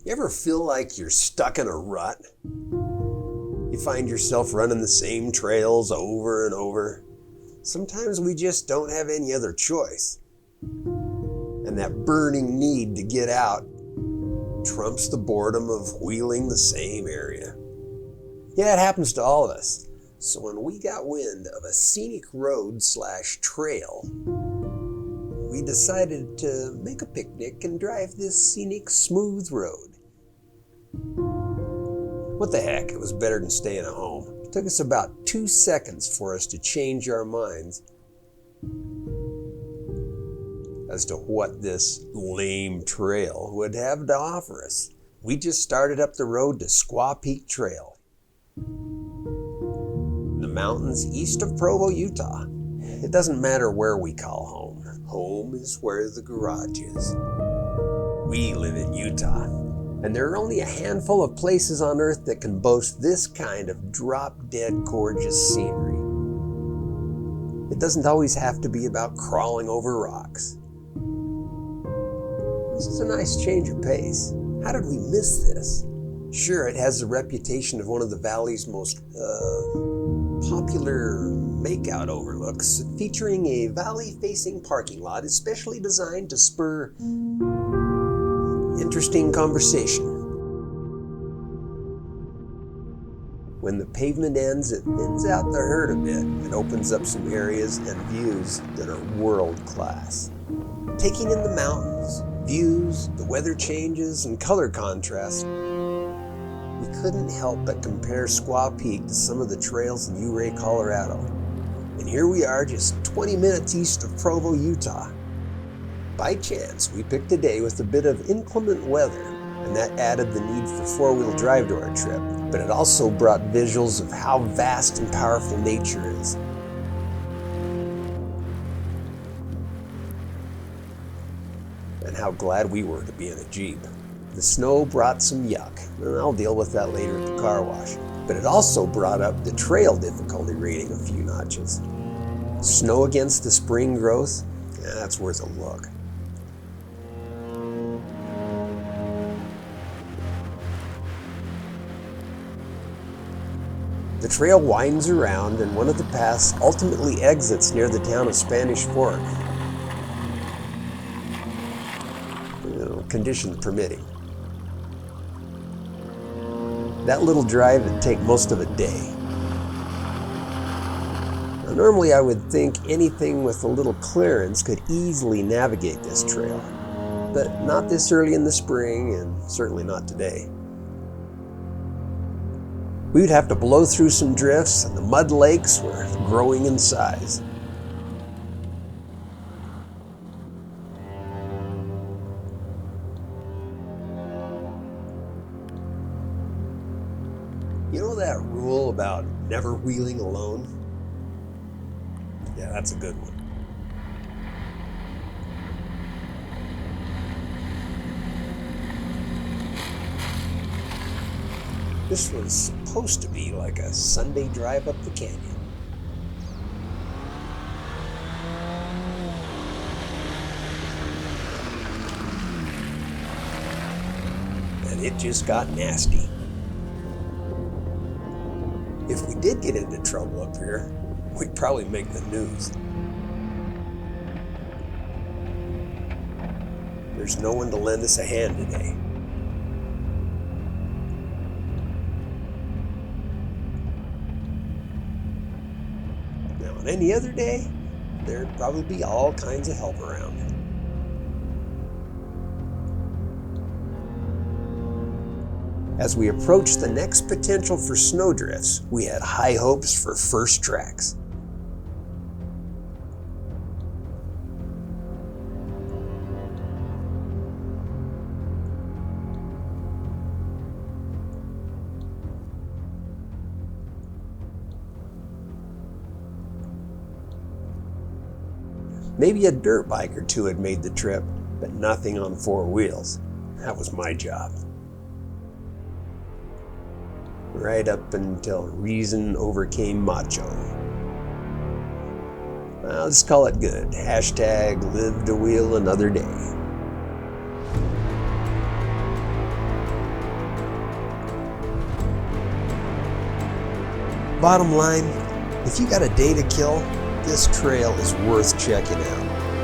You ever feel like you're stuck in a rut? You find yourself running the same trails over and over. Sometimes we just don't have any other choice. And that burning need to get out trumps the boredom of wheeling the same area. Yeah, it happens to all of us. So when we got wind of a scenic road/trail, we decided to make a picnic and drive this scenic smooth road. What the heck, it was better than staying at home. It took us about 2 seconds for us to change our minds as to what this lame trail would have to offer us. We just started up the road to Squaw Peak Trail, in the mountains east of Provo, Utah. It doesn't matter where we call home. Home is where the garage is. We live in Utah, and there are only a handful of places on earth that can boast this kind of drop-dead gorgeous scenery. It doesn't always have to be about crawling over rocks. This is a nice change of pace. How did we miss this? Sure, it has the reputation of one of the valley's most popular makeout overlooks, featuring a valley-facing parking lot especially designed to spur interesting conversation. When the pavement ends, it thins out the herd a bit and opens up some areas and views that are world-class. Taking in the mountains, views, the weather changes, and color contrast, we couldn't help but compare Squaw Peak to some of the trails in Ouray, Colorado. And here we are just 20 minutes east of Provo, Utah. By chance, we picked a day with a bit of inclement weather, and that added the need for four-wheel drive to our trip, but it also brought visuals of how vast and powerful nature is. And how glad we were to be in a Jeep. The snow brought some yuck, and I'll deal with that later at the car wash, but it also brought up the trail difficulty rating a few notches. Snow against the spring growth, that's worth a look. The trail winds around, and one of the paths ultimately exits near the town of Spanish Fork. Conditions permitting. That little drive would take most of a day. Now, normally I would think anything with a little clearance could easily navigate this trail, but not this early in the spring, and certainly not today. We would have to blow through some drifts, and the mud lakes were growing in size. You know that rule about never wheeling alone? Yeah, that's a good one. This was supposed to be like a Sunday drive up the canyon. And it just got nasty. If we did get into trouble up here, we'd probably make the news. There's no one to lend us a hand today. Now, on any other day, there'd probably be all kinds of help around. As we approached the next potential for snowdrifts, we had high hopes for first tracks. Maybe a dirt bike or two had made the trip, but nothing on four wheels. That was my job. Right up until reason overcame macho. Let's call it good. Hashtag live to wheel another day. Bottom line, if you got a day to kill, this trail is worth checking out.